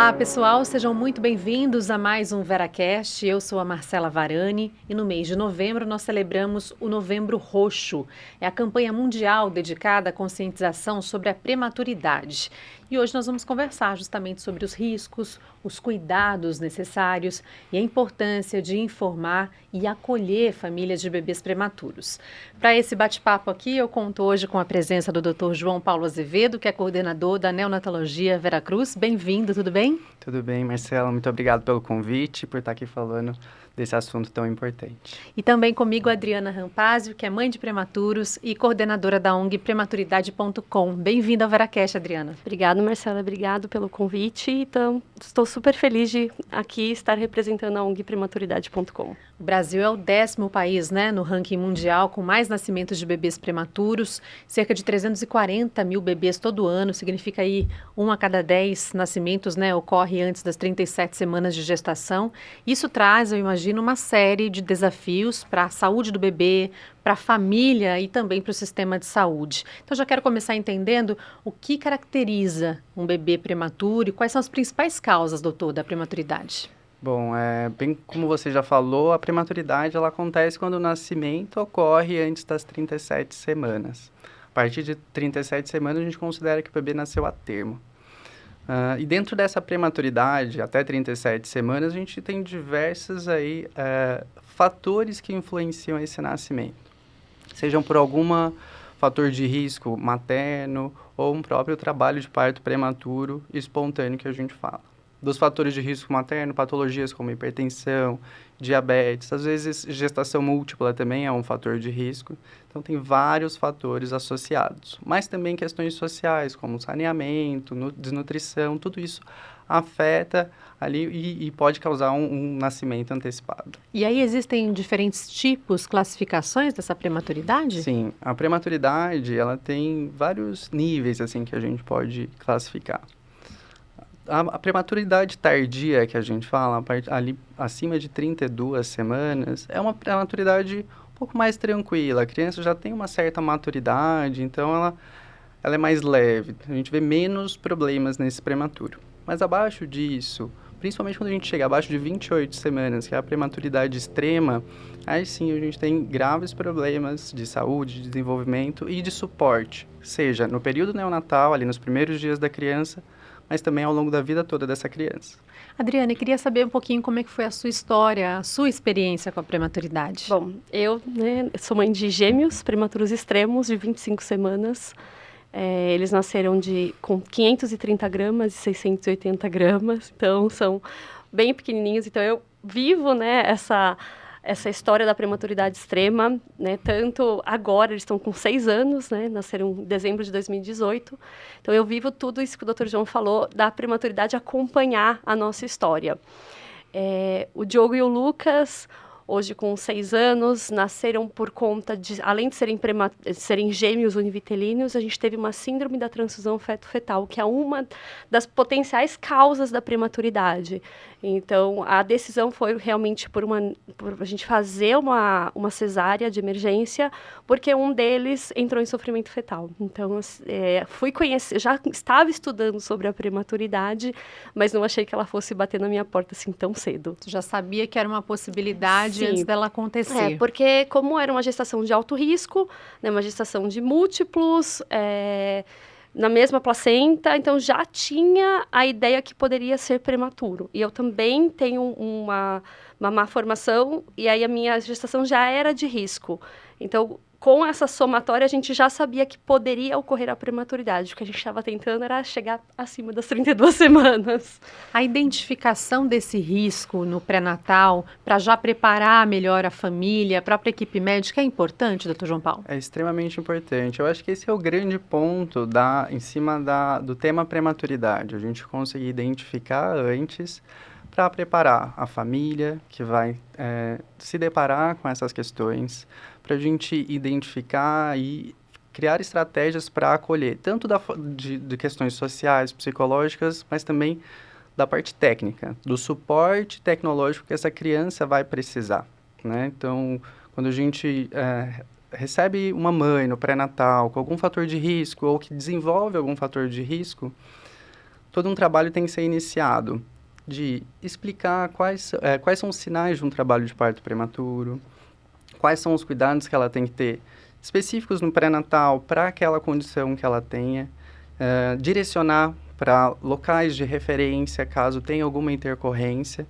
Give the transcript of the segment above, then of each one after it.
Olá, pessoal, sejam muito bem-vindos a mais um VeraCast. Eu sou a Marcela Varani e no mês de novembro nós celebramos o Novembro Roxo. É a campanha mundial dedicada à conscientização sobre a prematuridade. E hoje nós vamos conversar justamente sobre os riscos, os cuidados necessários e a importância de informar e acolher famílias de bebês prematuros. Para esse bate-papo aqui, eu conto hoje com a presença do Dr. João Paulo Azevedo, que é coordenador da Neonatologia Veracruz. Bem-vindo, tudo bem? Tudo bem, Marcela. Muito obrigado pelo convite e por estar aqui falando desse assunto tão importante. E também comigo a Adriana Rampazio, que é mãe de prematuros e coordenadora da ONG Prematuridade.com. Bem-vinda ao VeraCast, Adriana. Obrigada, Marcela. Obrigado pelo convite. Então, estou super feliz de aqui estar representando a ONG Prematuridade.com. O Brasil é o 10º país, no ranking mundial com mais nascimentos de bebês prematuros. Cerca de 340 mil bebês todo ano, significa aí 1 a cada 10 nascimentos, ocorre antes das 37 semanas de gestação. Isso traz, eu imagino, uma série de desafios para a saúde do bebê, para a família e também para o sistema de saúde. Então, já quero começar entendendo o que caracteriza um bebê prematuro e quais são as principais causas, doutor, da prematuridade. Bom, bem como você já falou, a prematuridade ela acontece quando o nascimento ocorre antes das 37 semanas. A partir de 37 semanas, a gente considera que o bebê nasceu a termo. E dentro dessa prematuridade, até 37 semanas, a gente tem diversos fatores que influenciam esse nascimento. Sejam por algum fator de risco materno ou um próprio trabalho de parto prematuro e espontâneo que a gente fala. Dos fatores de risco materno, patologias como hipertensão, diabetes, às vezes gestação múltipla também é um fator de risco. Então, tem vários fatores associados. Mas também questões sociais, como saneamento, desnutrição, tudo isso afeta ali e pode causar um nascimento antecipado. E aí existem diferentes tipos, classificações dessa prematuridade? Sim, a prematuridade ela tem vários níveis assim que a gente pode classificar. A prematuridade tardia que a gente fala, ali acima de 32 semanas, é uma prematuridade um pouco mais tranquila. A criança já tem uma certa maturidade, então ela é mais leve. A gente vê menos problemas nesse prematuro. Mas abaixo disso, principalmente quando a gente chega abaixo de 28 semanas, que é a prematuridade extrema, aí sim a gente tem graves problemas de saúde, de desenvolvimento e de suporte. Seja no período neonatal, ali nos primeiros dias da criança, mas também ao longo da vida toda dessa criança. Adriana, eu queria saber um pouquinho como é que foi a sua história, a sua experiência com a prematuridade. Bom, eu sou mãe de gêmeos prematuros extremos de 25 semanas. Eles nasceram com 530 gramas e 680 gramas, então são bem pequenininhos. Então eu vivo essa história da prematuridade extrema, tanto agora, eles estão com 6 anos, nasceram em dezembro de 2018, então eu vivo tudo isso que o Dr. João falou, da prematuridade acompanhar a nossa história. O Diogo e o Lucas, hoje com 6 anos, nasceram por conta de, além de serem gêmeos univitelíneos, a gente teve uma síndrome da transfusão feto-fetal, que é uma das potenciais causas da prematuridade. Então, a decisão foi realmente por a gente fazer uma cesárea de emergência, porque um deles entrou em sofrimento fetal. Então, fui conhecer, já estava estudando sobre a prematuridade, mas não achei que ela fosse bater na minha porta assim tão cedo. Você já sabia que era uma possibilidade Sim. antes dela acontecer? Porque como era uma gestação de alto risco, uma gestação de múltiplos, na mesma placenta, então já tinha a ideia que poderia ser prematuro. E eu também tenho uma má formação, e aí a minha gestação já era de risco. Então, com essa somatória, a gente já sabia que poderia ocorrer a prematuridade. O que a gente estava tentando era chegar acima das 32 semanas. A identificação desse risco no pré-natal, para já preparar melhor a família, a própria equipe médica, é importante, doutor João Paulo? É extremamente importante. Eu acho que esse é o grande ponto em cima do tema prematuridade. A gente conseguir identificar antes para preparar a família que vai se deparar com essas questões, para a gente identificar e criar estratégias para acolher, tanto de questões sociais, psicológicas, mas também da parte técnica, do suporte tecnológico que essa criança vai precisar, Então, quando a gente recebe uma mãe no pré-natal com algum fator de risco ou que desenvolve algum fator de risco, todo um trabalho tem que ser iniciado de explicar quais são os sinais de um trabalho de parto prematuro, quais são os cuidados que ela tem que ter específicos no pré-natal para aquela condição que ela tenha, direcionar para locais de referência caso tenha alguma intercorrência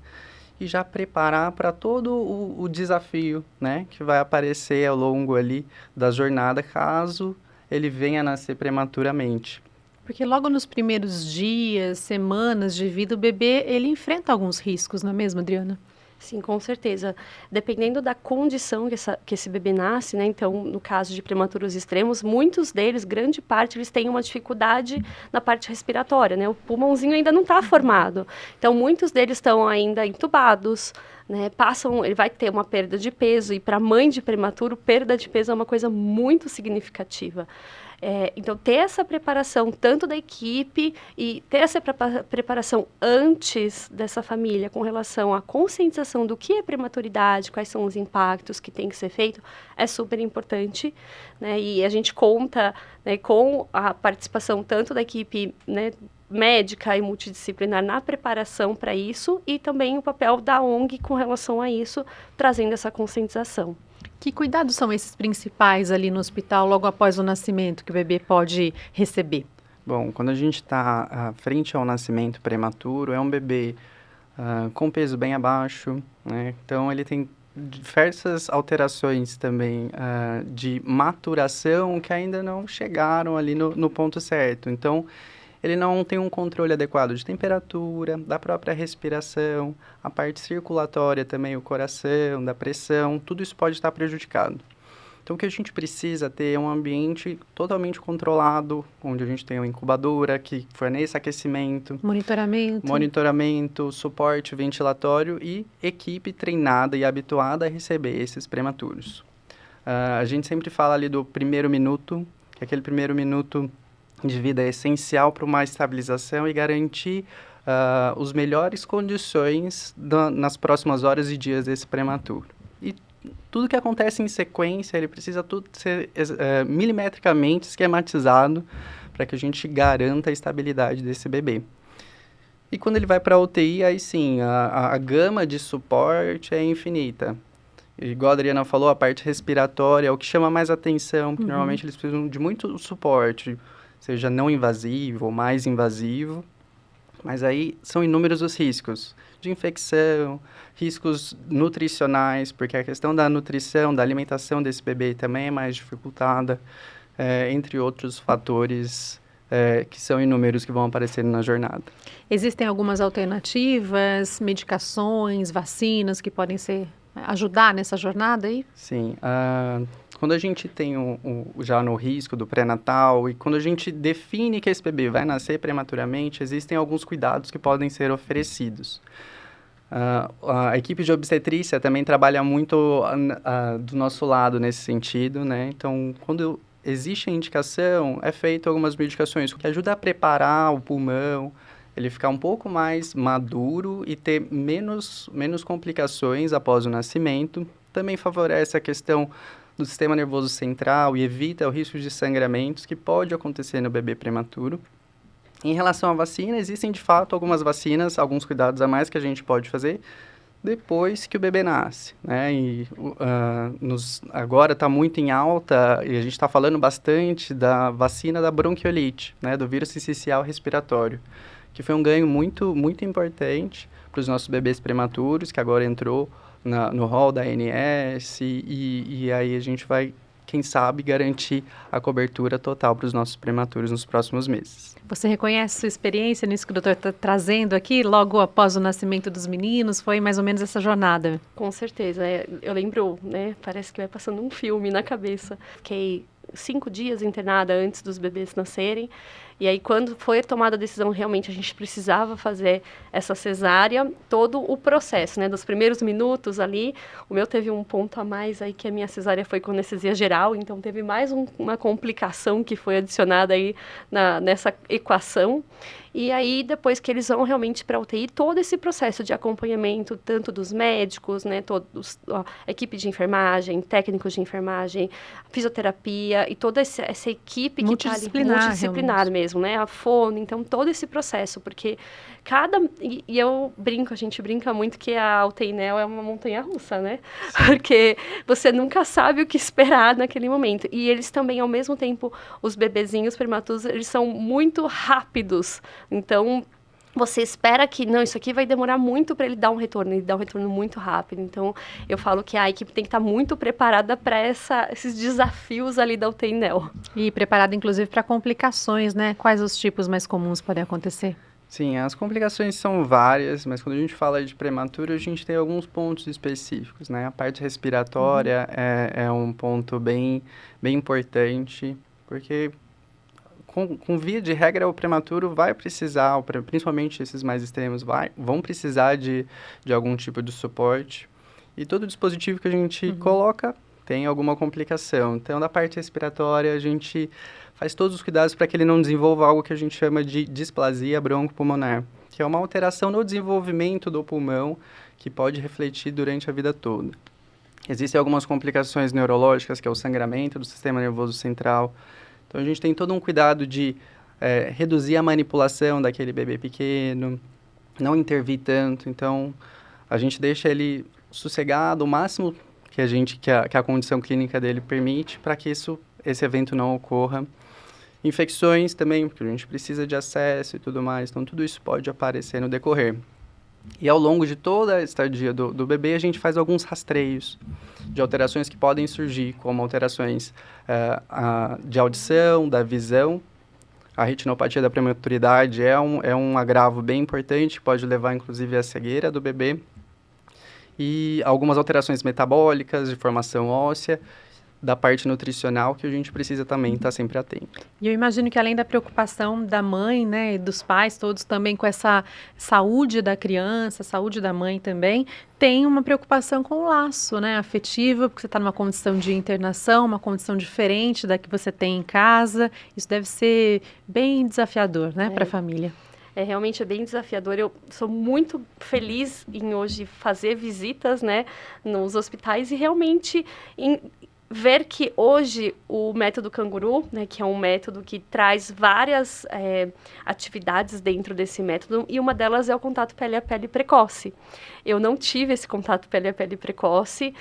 e já preparar para todo o desafio, né, que vai aparecer ao longo ali da jornada caso ele venha a nascer prematuramente. Porque logo nos primeiros dias, semanas de vida, o bebê, ele enfrenta alguns riscos, não é mesmo, Adriana? Sim, com certeza. Dependendo da condição que esse bebê nasce, né? Então, no caso de prematuros extremos, muitos deles, grande parte, eles têm uma dificuldade na parte respiratória, né? O pulmãozinho ainda não está formado. Então, muitos deles estão ainda entubados, né? Ele vai ter uma perda de peso, e para a mãe de prematuro, perda de peso é uma coisa muito significativa. Então, ter essa preparação tanto da equipe e ter essa preparação antes dessa família com relação à conscientização do que é prematuridade, quais são os impactos que tem que ser feito, é super importante, né? E a gente conta, né, com a participação tanto da equipe, né, médica e multidisciplinar na preparação para isso e também o papel da ONG com relação a isso, trazendo essa conscientização. Que cuidados são esses principais ali no hospital logo após o nascimento que o bebê pode receber? Bom, quando a gente está frente ao nascimento prematuro, é um bebê com peso bem abaixo, né? Então ele tem diversas alterações também de maturação que ainda não chegaram ali no ponto certo. Então, ele não tem um controle adequado de temperatura, da própria respiração, a parte circulatória também, o coração, da pressão, tudo isso pode estar prejudicado. Então, o que a gente precisa ter é um ambiente totalmente controlado, onde a gente tem uma incubadora que forneça aquecimento, monitoramento, suporte ventilatório e equipe treinada e habituada a receber esses prematuros. A gente sempre fala ali do primeiro minuto, que aquele primeiro minuto de vida é essencial para uma estabilização e garantir as melhores condições nas próximas horas e dias desse prematuro. E tudo que acontece em sequência, ele precisa tudo ser milimetricamente esquematizado para que a gente garanta a estabilidade desse bebê. E quando ele vai para a UTI, aí sim, a gama de suporte é infinita. Igual a Adriana falou, a parte respiratória é o que chama mais atenção, porque normalmente eles precisam de muito suporte, seja não invasivo ou mais invasivo, mas aí são inúmeros os riscos de infecção, riscos nutricionais, porque a questão da nutrição, da alimentação desse bebê também é mais dificultada, entre outros fatores que são inúmeros que vão aparecendo na jornada. Existem algumas alternativas, medicações, vacinas que podem ajudar nessa jornada aí? Sim, quando a gente tem já no risco do pré-natal e quando a gente define que esse bebê vai nascer prematuramente, existem alguns cuidados que podem ser oferecidos. A equipe de obstetrícia também trabalha muito do nosso lado nesse sentido, né? Então, quando existe a indicação, é feito algumas medicações que ajudam a preparar o pulmão, ele ficar um pouco mais maduro e ter menos complicações após o nascimento. Também favorece a questão do sistema nervoso central e evita o risco de sangramentos que pode acontecer no bebê prematuro. Em relação à vacina, existem de fato algumas vacinas, alguns cuidados a mais que a gente pode fazer depois que o bebê nasce, né? E agora está muito em alta e a gente está falando bastante da vacina da bronquiolite, né? Do vírus sincicial respiratório, que foi um ganho muito, muito importante para os nossos bebês prematuros, que agora entrou no rol da ANS, e aí a gente vai, quem sabe, garantir a cobertura total para os nossos prematuros nos próximos meses. Você reconhece sua experiência nisso que o doutor está trazendo aqui, logo após o nascimento dos meninos? Foi mais ou menos essa jornada? Com certeza. Eu lembro, né, parece que vai passando um filme na cabeça. Fiquei 5 dias internada antes dos bebês nascerem. E aí, quando foi tomada a decisão, realmente a gente precisava fazer essa cesárea, todo o processo, né? Dos primeiros minutos ali, o meu teve um ponto a mais aí, que a minha cesárea foi com anestesia geral, então teve mais uma complicação que foi adicionada aí nessa equação. E aí, depois que eles vão realmente para a UTI, todo esse processo de acompanhamento, tanto dos médicos, né, a equipe de enfermagem, técnicos de enfermagem, fisioterapia e toda essa equipe que está ali, multidisciplinar mesmo. mesmo, né? A fono, então todo esse processo, porque e eu brinco, a gente brinca muito que a UTI Neo é uma montanha-russa, né? Porque você nunca sabe o que esperar naquele momento. E eles também, ao mesmo tempo, os bebezinhos prematuros, eles são muito rápidos. Então, você espera que, não, isso aqui vai demorar muito para ele dar um retorno, ele dá um retorno muito rápido. Então, eu falo que a equipe tem que estar muito preparada para esses desafios ali da UTI Neo. E preparada, inclusive, para complicações, né? Quais os tipos mais comuns podem acontecer? Sim, as complicações são várias, mas quando a gente fala de prematuro, a gente tem alguns pontos específicos, né? A parte respiratória é um ponto bem importante, porque com via de regra, o prematuro vai precisar, principalmente esses mais extremos, vão precisar de algum tipo de suporte. E todo dispositivo que a gente coloca tem alguma complicação. Então, da parte respiratória, a gente faz todos os cuidados para que ele não desenvolva algo que a gente chama de displasia broncopulmonar, que é uma alteração no desenvolvimento do pulmão que pode refletir durante a vida toda. Existem algumas complicações neurológicas, que é o sangramento do sistema nervoso central. Então, a gente tem todo um cuidado de reduzir a manipulação daquele bebê pequeno, não intervir tanto. Então, a gente deixa ele sossegado o máximo que a condição clínica dele permite para que esse evento não ocorra. Infecções também, porque a gente precisa de acesso e tudo mais. Então, tudo isso pode aparecer no decorrer. E ao longo de toda a estadia do bebê, a gente faz alguns rastreios de alterações que podem surgir, como alterações de audição, da visão. A retinopatia da prematuridade é um agravo bem importante, pode levar inclusive à cegueira do bebê. E algumas alterações metabólicas, de formação óssea, da parte nutricional, que a gente precisa também estar sempre atento. E eu imagino que além da preocupação da mãe, né, e dos pais todos também com essa saúde da criança, saúde da mãe também, tem uma preocupação com o laço, né, afetivo, porque você está numa condição de internação, uma condição diferente da que você tem em casa. Isso deve ser bem desafiador, né, para a família. Realmente é bem desafiador. Eu sou muito feliz em hoje fazer visitas, né, nos hospitais e realmente ver que hoje o método Canguru, né, que é um método que traz várias atividades dentro desse método, e uma delas é o contato pele a pele precoce. Eu não tive esse contato pele a pele precoce.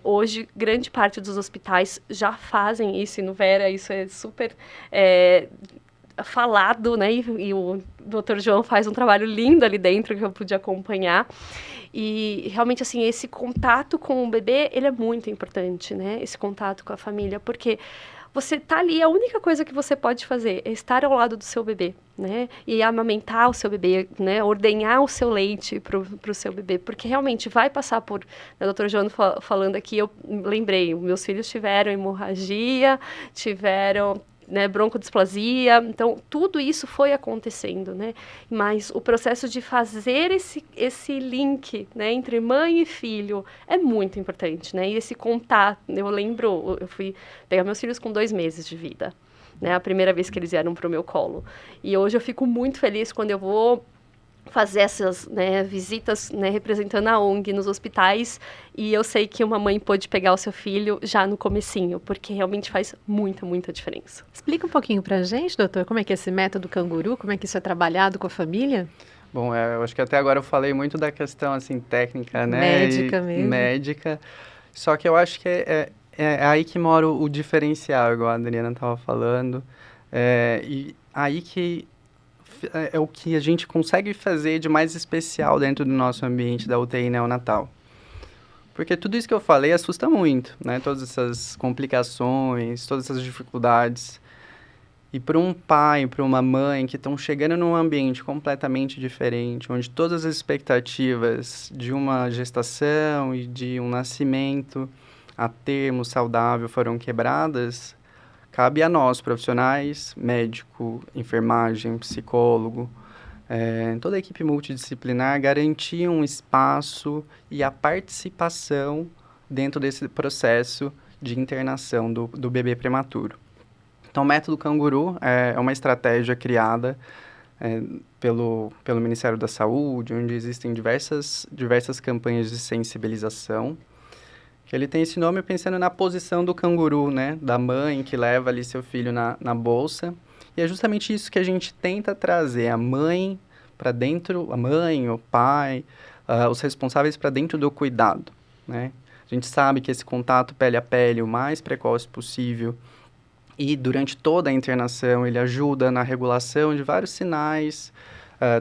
Hoje, grande parte dos hospitais já fazem isso, e no Vera isso é super falado, né, e o Dr. João faz um trabalho lindo ali dentro que eu pude acompanhar. E realmente, assim, esse contato com o bebê, ele é muito importante, né? Esse contato com a família, porque você tá ali, a única coisa que você pode fazer é estar ao lado do seu bebê, né? E amamentar o seu bebê, né? Ordenhar o seu leite pro seu bebê, porque realmente vai passar por... O Dr. João falando aqui, eu lembrei, meus filhos tiveram hemorragia, tiveram... né, broncodisplasia, então tudo isso foi acontecendo, né, mas o processo de fazer esse link, né, entre mãe e filho é muito importante, né, e esse contato, eu lembro, eu fui pegar meus filhos com 2 meses de vida, né, a primeira vez que eles vieram pro meu colo, e hoje eu fico muito feliz quando eu vou fazer essas, né, visitas, né, representando a ONG nos hospitais, e eu sei que uma mãe pode pegar o seu filho já no comecinho, porque realmente faz muita diferença. Explica um pouquinho pra gente, doutor, como é que é esse método Canguru, como é que isso é trabalhado com a família? Bom, eu acho que até agora eu falei muito da questão, assim, técnica, né? Médica mesmo. Médica, só que eu acho que é aí que mora o diferencial, igual a Adriana estava falando, e aí que é o que a gente consegue fazer de mais especial dentro do nosso ambiente da UTI neonatal. Porque tudo isso que eu falei assusta muito, né? Todas essas complicações, todas essas dificuldades. E para um pai, para uma mãe que estão chegando num ambiente completamente diferente, onde todas as expectativas de uma gestação e de um nascimento a termo saudável foram quebradas, cabe a nós, profissionais, médico, enfermagem, psicólogo, toda a equipe multidisciplinar, garantir um espaço e a participação dentro desse processo de internação do bebê prematuro. Então, o método Canguru é uma estratégia criada pelo Ministério da Saúde, onde existem diversas campanhas de sensibilização. Ele tem esse nome pensando na posição do canguru, né? Da mãe que leva ali seu filho na bolsa E é justamente isso que a gente tenta trazer a mãe para dentro, a mãe, o pai, os responsáveis para dentro do cuidado, né? A gente sabe que esse contato pele a pele o mais precoce possível e durante toda a internação ele ajuda na regulação de vários sinais,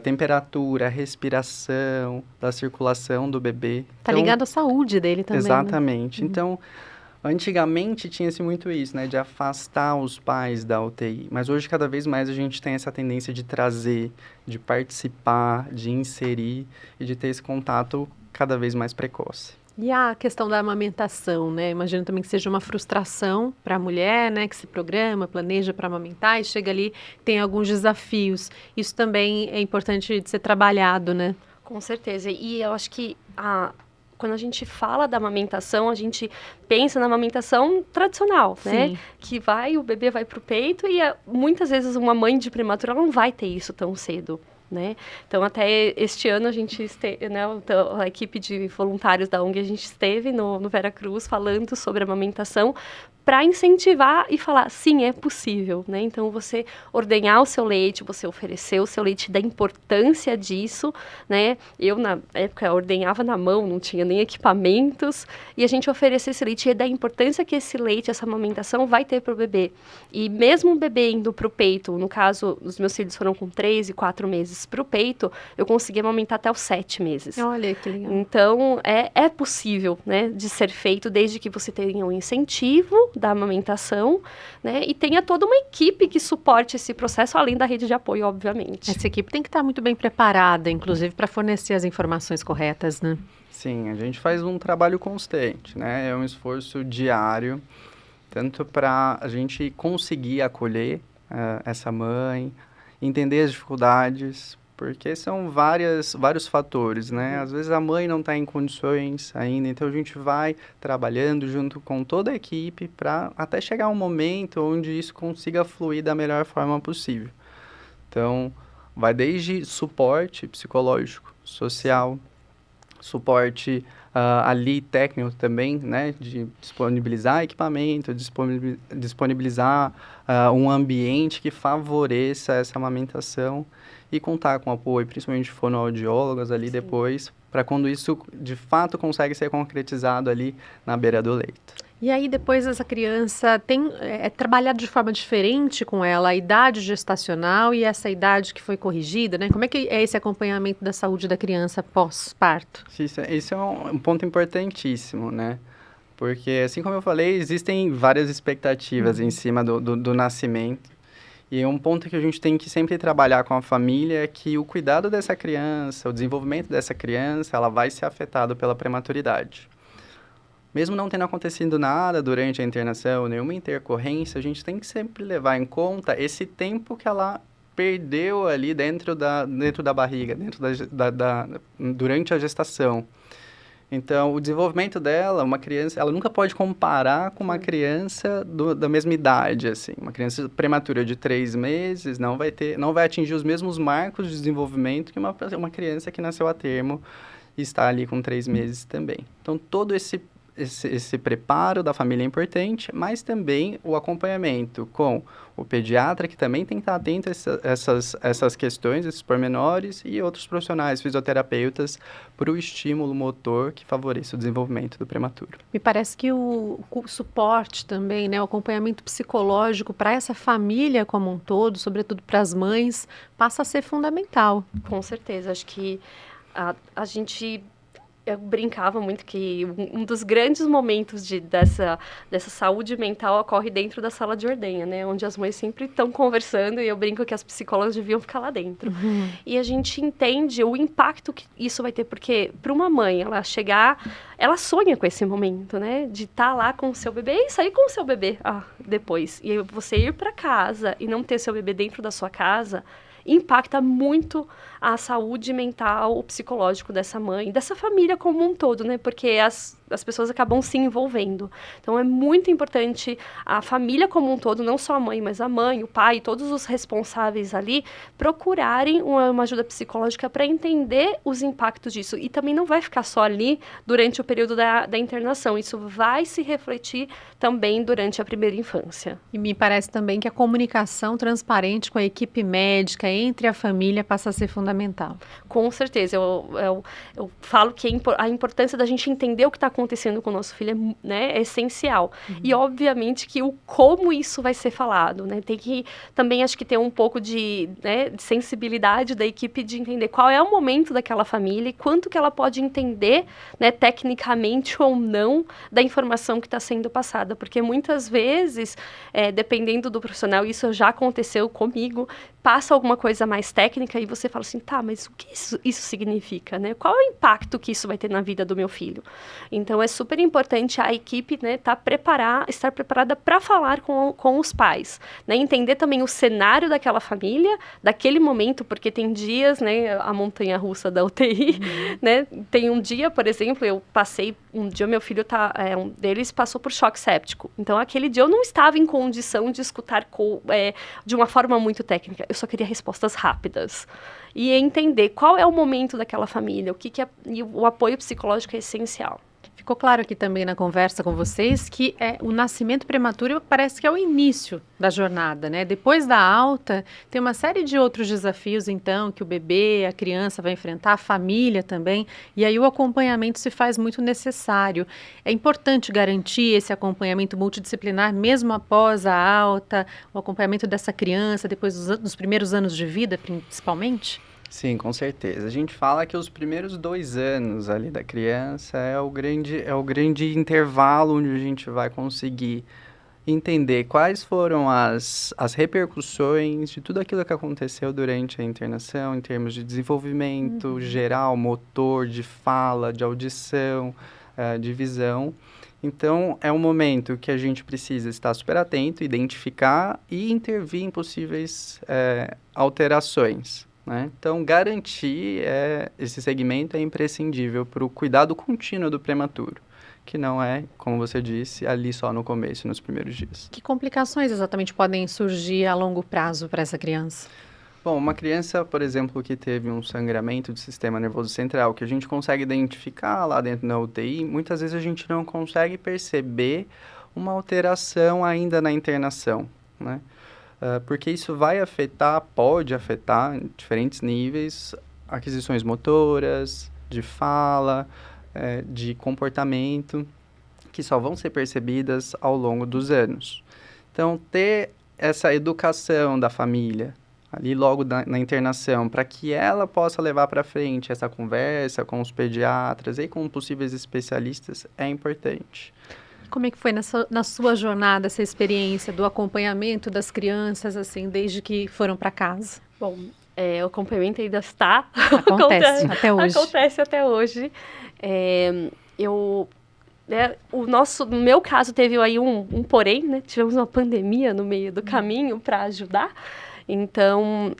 temperatura, respiração, da circulação do bebê. Tá ligado à saúde dele também, exatamente. Né? Então, antigamente tinha-se muito isso, né, de afastar os pais da UTI, mas hoje cada vez mais a gente tem essa tendência de trazer, de participar, de inserir e de ter esse contato cada vez mais precoce. E a questão da amamentação, né? Imagino também que seja uma frustração para a mulher, né? Que se programa, planeja para amamentar e chega ali, tem alguns desafios. Isso também é importante de ser trabalhado, né? Com certeza. E eu acho que quando a gente fala da amamentação, a gente pensa na amamentação tradicional, né? Sim. Que o bebê vai para o peito e muitas vezes uma mãe de prematura ela não vai ter isso tão cedo, né? Então, até este ano a gente né, a equipe de voluntários da ONG, a gente esteve no Veracruz falando sobre a amamentação para incentivar e falar, sim, é possível, né? Então, você ordenhar o seu leite, você oferecer o seu leite, da importância disso, né? Eu, na época, ordenhava na mão, não tinha nem equipamentos, e a gente oferecer esse leite e da importância que esse leite, essa amamentação vai ter para o bebê. E mesmo o bebê indo para o peito, no caso, os meus filhos foram com 3 e 4 meses para o peito, eu consegui amamentar até os 7 meses. Olha, que legal. Então, é possível, né, de ser feito, desde que você tenha um incentivo da amamentação, né, e tenha toda uma equipe que suporte esse processo, além da rede de apoio, obviamente. Essa equipe tem que estar muito bem preparada, inclusive, para fornecer as informações corretas, né? Sim, a gente faz um trabalho constante, né? É um esforço diário, tanto para a gente conseguir acolher essa mãe, entender as dificuldades, porque são vários fatores, né? Às vezes a mãe não está em condições ainda, então a gente vai trabalhando junto com toda a equipe para até chegar um momento onde isso consiga fluir da melhor forma possível. Então, vai desde suporte psicológico, social, suporte ali técnico também, né? De disponibilizar equipamento, disponibilizar um ambiente que favoreça essa amamentação e contar com apoio, principalmente de fonoaudiólogas ali. Sim. Depois, para quando isso de fato consegue ser concretizado ali na beira do leito. E aí depois essa criança é trabalhado de forma diferente com ela, a idade gestacional e essa idade que foi corrigida, né? Como é que é esse acompanhamento da saúde da criança pós-parto? Isso é um ponto importantíssimo, né? Porque, assim como eu falei, existem várias expectativas em cima do nascimento. E um ponto que a gente tem que sempre trabalhar com a família é que o cuidado dessa criança, o desenvolvimento dessa criança, ela vai ser afetado pela prematuridade. Mesmo não tendo acontecido nada durante a internação, nenhuma intercorrência, a gente tem que sempre levar em conta esse tempo que ela perdeu ali dentro da barriga, durante a gestação. Então, o desenvolvimento dela, uma criança, ela nunca pode comparar com uma criança da mesma idade, assim. Uma criança prematura de 3 meses não vai atingir os mesmos marcos de desenvolvimento que uma criança que nasceu a termo e está ali com 3 meses também. Então, todo esse preparo da família é importante, mas também o acompanhamento com o pediatra, que também tem que estar atento a essas questões, esses pormenores, e outros profissionais, fisioterapeutas, para o estímulo motor que favoreça o desenvolvimento do prematuro. Me parece que o suporte também, né, o acompanhamento psicológico para essa família como um todo, sobretudo para as mães, passa a ser fundamental. Com certeza, acho que a gente... Eu brincava muito que um dos grandes momentos dessa saúde mental ocorre dentro da sala de ordenha, né? Onde as mães sempre estão conversando e eu brinco que as psicólogas deviam ficar lá dentro. Uhum. E a gente entende o impacto que isso vai ter, porque para uma mãe, ela chegar, ela sonha com esse momento, né? De estar lá com o seu bebê e sair com o seu bebê depois. E você ir para casa e não ter seu bebê dentro da sua casa impacta muito a saúde mental, o psicológico dessa mãe, dessa família como um todo, né? Porque as pessoas acabam se envolvendo. Então, é muito importante a família como um todo, não só a mãe, mas a mãe, o pai, todos os responsáveis ali, procurarem uma ajuda psicológica para entender os impactos disso. E também não vai ficar só ali durante o período da internação. Isso vai se refletir também durante a primeira infância. E me parece também que a comunicação transparente com a equipe médica, entre a família, passa a ser fundamental. Com certeza. Eu falo que a importância da gente entender o que está acontecendo com o nosso filho é essencial. E, obviamente, que o como isso vai ser falado, né? Tem que também, acho que, ter um pouco de sensibilidade da equipe de entender qual é o momento daquela família e quanto que ela pode entender, né, tecnicamente ou não, da informação que está sendo passada. Porque, muitas vezes, dependendo do profissional, isso já aconteceu comigo, passa alguma coisa mais técnica e você fala assim, tá, mas o que isso significa, né? Qual é o impacto que isso vai ter na vida do meu filho? Então, é super importante a equipe, né, estar preparada para falar com os pais, né? Entender também o cenário daquela família, daquele momento, porque tem dias, né, a montanha-russa da UTI, né? Tem um dia, por exemplo, meu filho um deles passou por choque séptico. Então, aquele dia eu não estava em condição de escutar de uma forma muito técnica. Eu só queria respostas rápidas. E entender qual é o momento daquela família, e o apoio psicológico é essencial. Ficou claro aqui também na conversa com vocês que o nascimento prematuro parece que é o início da jornada, né? Depois da alta, tem uma série de outros desafios, então, que o bebê, a criança vai enfrentar, a família também, e aí o acompanhamento se faz muito necessário. É importante garantir esse acompanhamento multidisciplinar, mesmo após a alta, o acompanhamento dessa criança, depois dos primeiros anos de vida, principalmente? Sim, com certeza. A gente fala que os primeiros 2 anos ali da criança é o grande intervalo onde a gente vai conseguir entender quais foram as repercussões de tudo aquilo que aconteceu durante a internação, em termos de desenvolvimento geral, motor, de fala, de audição, de visão. Então, é um momento que a gente precisa estar super atento, identificar e intervir em possíveis alterações. Né? Então, garantir esse segmento é imprescindível para o cuidado contínuo do prematuro, que não é, como você disse, ali só no começo, nos primeiros dias. Que complicações exatamente podem surgir a longo prazo para essa criança? Bom, uma criança, por exemplo, que teve um sangramento do sistema nervoso central, que a gente consegue identificar lá dentro da UTI, muitas vezes a gente não consegue perceber uma alteração ainda na internação, né? Porque isso pode afetar em diferentes níveis, aquisições motoras, de fala, de comportamento, que só vão ser percebidas ao longo dos anos. Então, ter essa educação da família, ali logo na internação, para que ela possa levar para frente essa conversa com os pediatras e com possíveis especialistas, é importante. Como é que foi na sua jornada essa experiência do acompanhamento das crianças, assim, desde que foram para casa? Bom, o acompanhamento ainda está... Acontece até hoje. Acontece até hoje. No meu caso, teve aí um porém, né? Tivemos uma pandemia no meio do caminho para ajudar. Então,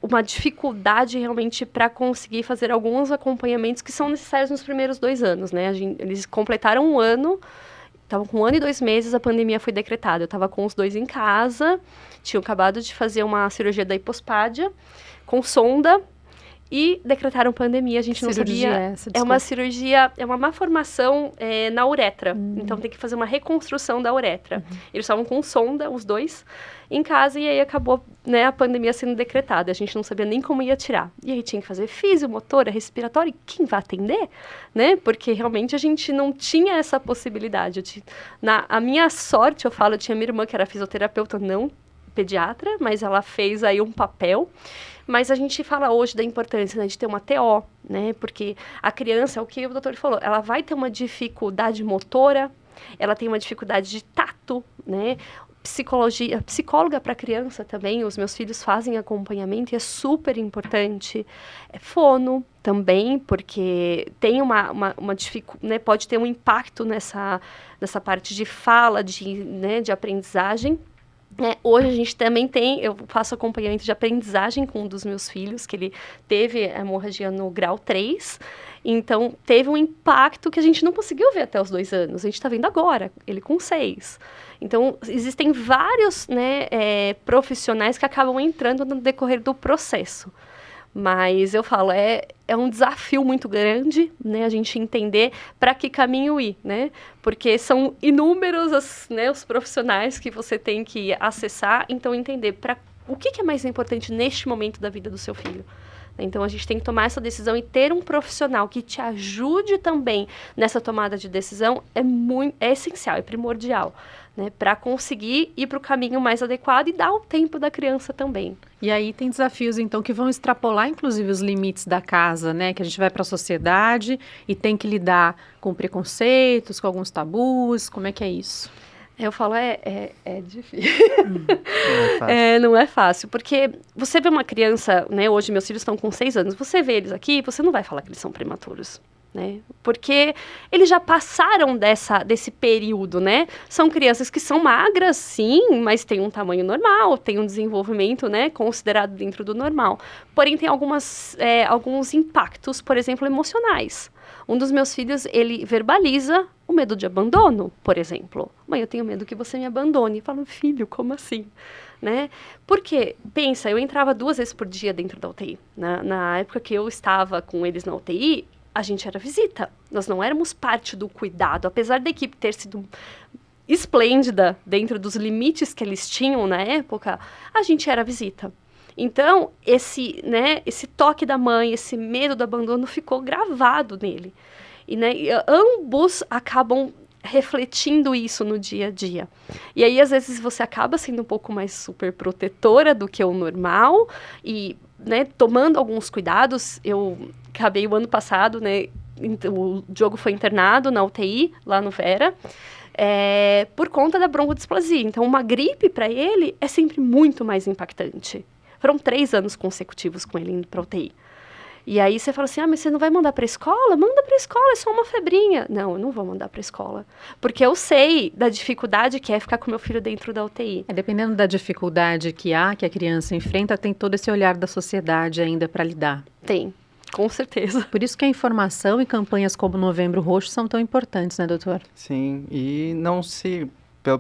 uma dificuldade realmente para conseguir fazer alguns acompanhamentos que são necessários nos primeiros 2 anos, né? Eles completaram 1 ano... Estavam com 1 ano e 2 meses, a pandemia foi decretada. Eu estava com os 2 em casa, tinham acabado de fazer uma cirurgia da hipospádia, com sonda, e decretaram pandemia. A gente não sabia. É uma cirurgia, é uma malformação na uretra. Então, tem que fazer uma reconstrução da uretra. Eles estavam com sonda, os 2, em casa, e aí acabou, né, a pandemia sendo decretada. A gente não sabia nem como ia tirar. E aí tinha que fazer fisiomotora, respiratória, e quem vai atender? Né? Porque realmente a gente não tinha essa possibilidade. A minha sorte, eu tinha minha irmã que era fisioterapeuta, não pediatra, mas ela fez aí um papel. Mas a gente fala hoje da importância, né, de ter uma TO, né? Porque a criança, o que o doutor falou, ela vai ter uma dificuldade motora, ela tem uma dificuldade de tato, né? Psicóloga para criança também, os meus filhos fazem acompanhamento e é super importante. Fono também, porque tem uma dificuldade, né, pode ter um impacto nessa parte de fala, de aprendizagem. Hoje a gente também eu faço acompanhamento de aprendizagem com um dos meus filhos, que ele teve hemorragia no grau 3, Então, teve um impacto que a gente não conseguiu ver até os 2 anos. A gente está vendo agora, ele com 6. Então, existem vários, né, profissionais que acabam entrando no decorrer do processo. Mas eu falo, é um desafio muito grande, né, a gente entender para que caminho ir, né? Porque são inúmeros os profissionais que você tem que acessar, então entender o que é mais importante neste momento da vida do seu filho. Então, a gente tem que tomar essa decisão e ter um profissional que te ajude também nessa tomada de decisão é essencial, é primordial, né? Para conseguir ir para o caminho mais adequado e dar o tempo da criança também. E aí tem desafios, então, que vão extrapolar, inclusive, os limites da casa, né? Que a gente vai para a sociedade e tem que lidar com preconceitos, com alguns tabus. Como é que é isso? Eu falo, é difícil. Não é fácil, porque você vê uma criança, né, hoje meus filhos estão com 6 anos, você vê eles aqui, você não vai falar que eles são prematuros, né, porque eles já passaram desse período, né, são crianças que são magras, sim, mas têm um tamanho normal, têm um desenvolvimento, né, considerado dentro do normal, porém tem alguns impactos, por exemplo, emocionais. Um dos meus filhos, ele verbaliza o medo de abandono, por exemplo. Mãe, eu tenho medo que você me abandone. Eu falo, filho, como assim? Né? Porque, pensa, eu entrava 2 vezes por dia dentro da UTI. Na época que eu estava com eles na UTI, a gente era visita. Nós não éramos parte do cuidado. Apesar da equipe ter sido esplêndida dentro dos limites que eles tinham na época, a gente era visita. Então, esse toque da mãe, esse medo do abandono ficou gravado nele. E, né, ambos acabam refletindo isso no dia a dia. E aí, às vezes, você acaba sendo um pouco mais super protetora do que o normal e, né, tomando alguns cuidados. Eu acabei o ano passado, né, o Diogo foi internado na UTI, lá no Vera, por conta da broncodisplasia. Então, uma gripe para ele é sempre muito mais impactante. Foram 3 anos consecutivos com ele indo para UTI. E aí você fala assim, mas você não vai mandar para a escola? Manda para a escola, é só uma febrinha. Não, eu não vou mandar para a escola. Porque eu sei da dificuldade que é ficar com meu filho dentro da UTI. Dependendo da dificuldade que a criança enfrenta, tem todo esse olhar da sociedade ainda para lidar. Tem, com certeza. Por isso que a informação e campanhas como o Novembro Roxo são tão importantes, né, doutor? Sim, e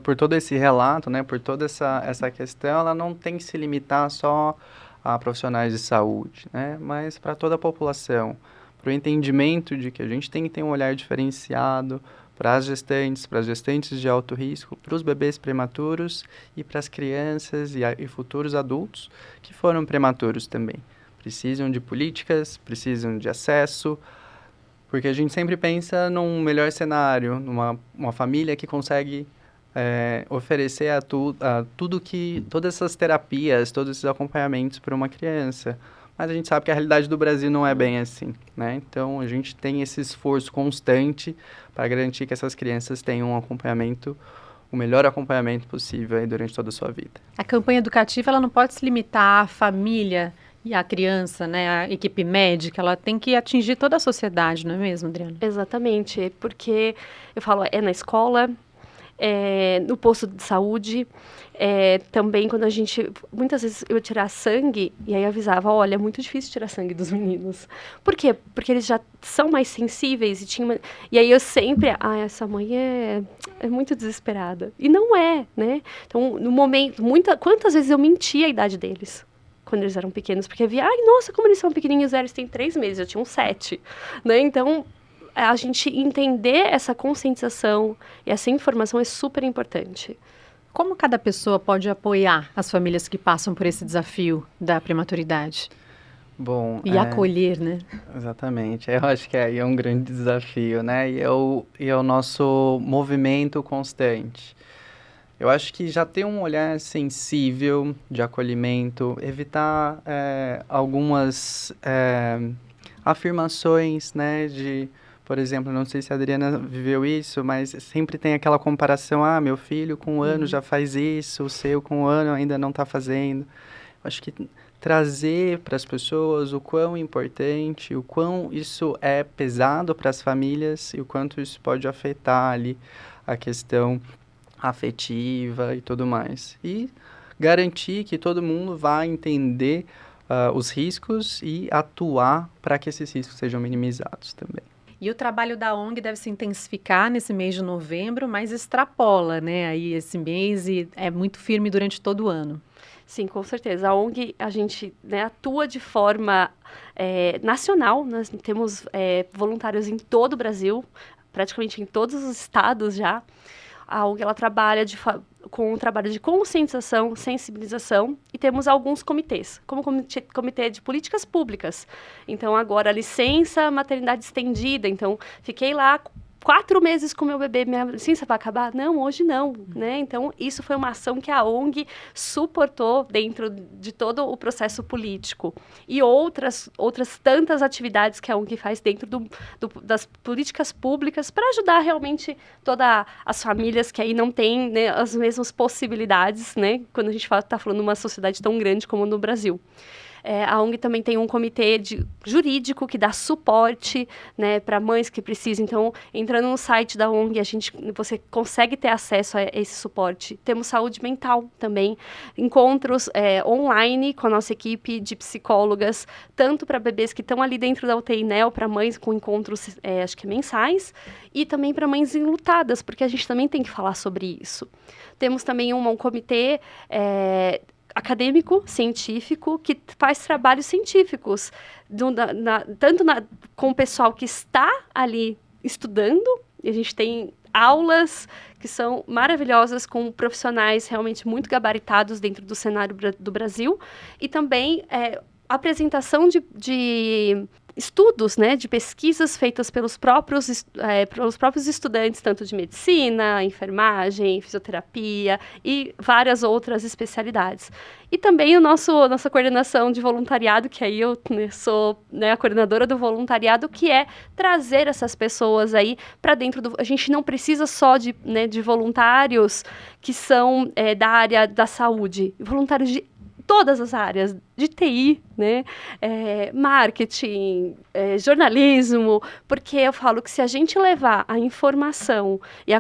por todo esse relato, né, por toda essa questão, ela não tem que se limitar só a profissionais de saúde, né, mas para toda a população, para o entendimento de que a gente tem que ter um olhar diferenciado para as gestantes de alto risco, para os bebês prematuros e para as crianças e futuros adultos que foram prematuros também. Precisam de políticas, precisam de acesso, porque a gente sempre pensa num melhor cenário, uma família que consegue oferecer todas essas terapias, todos esses acompanhamentos para uma criança. Mas a gente sabe que a realidade do Brasil não é bem assim, né? Então, a gente tem esse esforço constante para garantir que essas crianças tenham o melhor acompanhamento possível aí durante toda a sua vida. A campanha educativa, ela não pode se limitar à família e à criança, né? A equipe médica, ela tem que atingir toda a sociedade, não é mesmo, Adriana? Exatamente, porque eu falo, na escola, no posto de saúde, também quando muitas vezes eu ia tirar sangue, e aí avisava, olha, é muito difícil tirar sangue dos meninos. Por quê? Porque eles já são mais sensíveis, e aí eu sempre, essa mãe é muito desesperada. E não é, né? Então, no momento, quantas vezes eu mentia a idade deles? Quando eles eram pequenos, porque eu via, nossa, como eles são pequenininhos, eles têm 3 meses, eu tinha 7, né? Então, a gente entender essa conscientização e essa informação é super importante. Como cada pessoa pode apoiar as famílias que passam por esse desafio da prematuridade? Bom, e acolher, né? Exatamente. Eu acho que aí é um grande desafio, né? E é o nosso movimento constante. Eu acho que já ter um olhar sensível de acolhimento, evitar algumas afirmações, né, por exemplo, não sei se a Adriana viveu isso, mas sempre tem aquela comparação, meu filho com 1 ano já faz isso, o seu com 1 ano ainda não está fazendo. Eu acho que trazer para as pessoas o quão importante, o quão isso é pesado para as famílias e o quanto isso pode afetar ali a questão afetiva e tudo mais. E garantir que todo mundo vai entender os riscos e atuar para que esses riscos sejam minimizados também. E o trabalho da ONG deve se intensificar nesse mês de novembro, mas extrapola, né, aí esse mês e é muito firme durante todo o ano. Sim, com certeza. A ONG, a gente, né, atua de forma nacional. Nós temos voluntários em todo o Brasil, praticamente em todos os estados já. A ONG ela trabalha com um trabalho de conscientização, sensibilização, e temos alguns comitês, como o comitê de políticas públicas. Então, agora, a licença maternidade estendida. Então, fiquei lá 4 meses com meu bebê, minha licença vai acabar? Não, hoje não, né? Então, isso foi uma ação que a ONG suportou dentro de todo o processo político. E outras tantas atividades que a ONG faz dentro das políticas públicas para ajudar realmente todas as famílias que aí não têm, né, as mesmas possibilidades, né? Quando a gente está falando de uma sociedade tão grande como no Brasil. A ONG também tem um comitê jurídico que dá suporte, né, para mães que precisam. Então, entrando no site da ONG, você consegue ter acesso a esse suporte. Temos saúde mental também, encontros online com a nossa equipe de psicólogas, tanto para bebês que estão ali dentro da UTI NEO, para mães com encontros, acho que mensais, e também para mães enlutadas, porque a gente também tem que falar sobre isso. Temos também um comitê acadêmico, científico, que faz trabalhos científicos, tanto com o pessoal que está ali estudando, e a gente tem aulas que são maravilhosas com profissionais realmente muito gabaritados dentro do cenário do Brasil, e também apresentação de estudos, né, de pesquisas feitas pelos próprios estudantes, tanto de medicina, enfermagem, fisioterapia e várias outras especialidades. E também nossa coordenação de voluntariado, que aí eu sou, né, a coordenadora do voluntariado, que é trazer essas pessoas aí para dentro A gente não precisa só de voluntários que são da área da saúde, voluntários de todas as áreas, de TI, né, marketing, jornalismo, porque eu falo que se a gente levar a informação e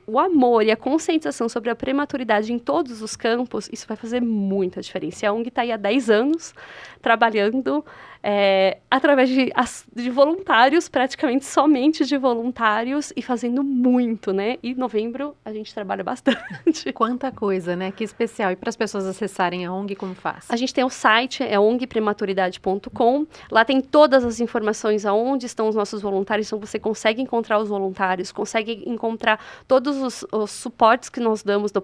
o amor e a conscientização sobre a prematuridade em todos os campos, isso vai fazer muita diferença. A ONG está aí há 10 anos trabalhando através de voluntários, praticamente somente de voluntários, e fazendo muito, né? E em novembro a gente trabalha bastante. Quanta coisa, né? Que especial. E para as pessoas acessarem a ONG, como faz? A gente tem o site, ongprematuridade.com. Lá tem todas as informações aonde estão os nossos voluntários. Então, você consegue encontrar os voluntários, consegue encontrar todos os suportes que nós damos do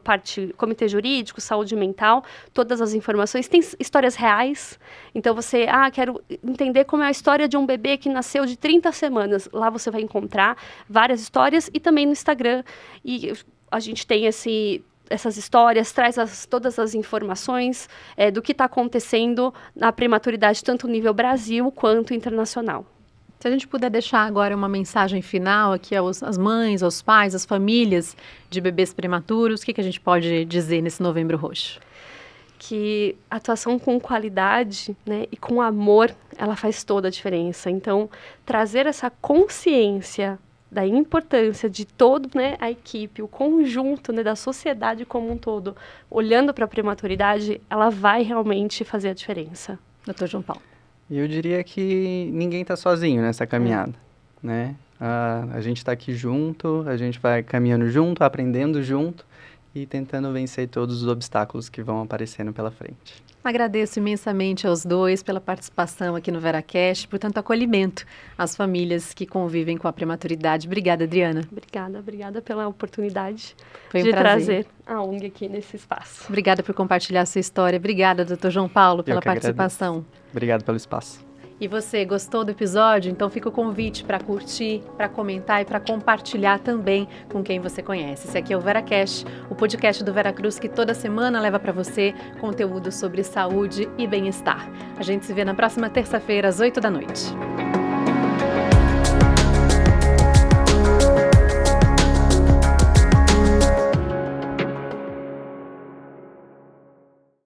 comitê jurídico, saúde mental, todas as informações. Tem histórias reais. Então, você, quero entender como é a história de um bebê que nasceu de 30 semanas. Lá você vai encontrar várias histórias, e também no Instagram. E a gente tem essas histórias, traz todas as informações do que está acontecendo na prematuridade, tanto no nível Brasil quanto internacional. Se a gente puder deixar agora uma mensagem final aqui às mães, aos pais, às famílias de bebês prematuros, o que a gente pode dizer nesse Novembro Roxo? Que a atuação com qualidade, né, e com amor, ela faz toda a diferença. Então, trazer essa consciência da importância de toda, né, a equipe, o conjunto, né, da sociedade como um todo, olhando para a prematuridade, ela vai realmente fazer a diferença. Dr. João Paulo. Eu diria que ninguém está sozinho nessa caminhada, né? A gente está aqui junto, a gente vai caminhando junto, aprendendo junto e tentando vencer todos os obstáculos que vão aparecendo pela frente. Agradeço imensamente aos dois pela participação aqui no VeraCast, por tanto acolhimento às famílias que convivem com a prematuridade. Obrigada, Adriana. Obrigada pela oportunidade de trazer a ONG aqui nesse espaço. Obrigada por compartilhar a sua história. Obrigada, Dr. João Paulo, pela participação. Agradeço. Obrigado pelo espaço. E você gostou do episódio? Então fica o convite para curtir, para comentar e para compartilhar também com quem você conhece. Esse aqui é o VeraCast, o podcast do Veracruz que toda semana leva para você conteúdo sobre saúde e bem-estar. A gente se vê na próxima terça-feira às 8 da noite.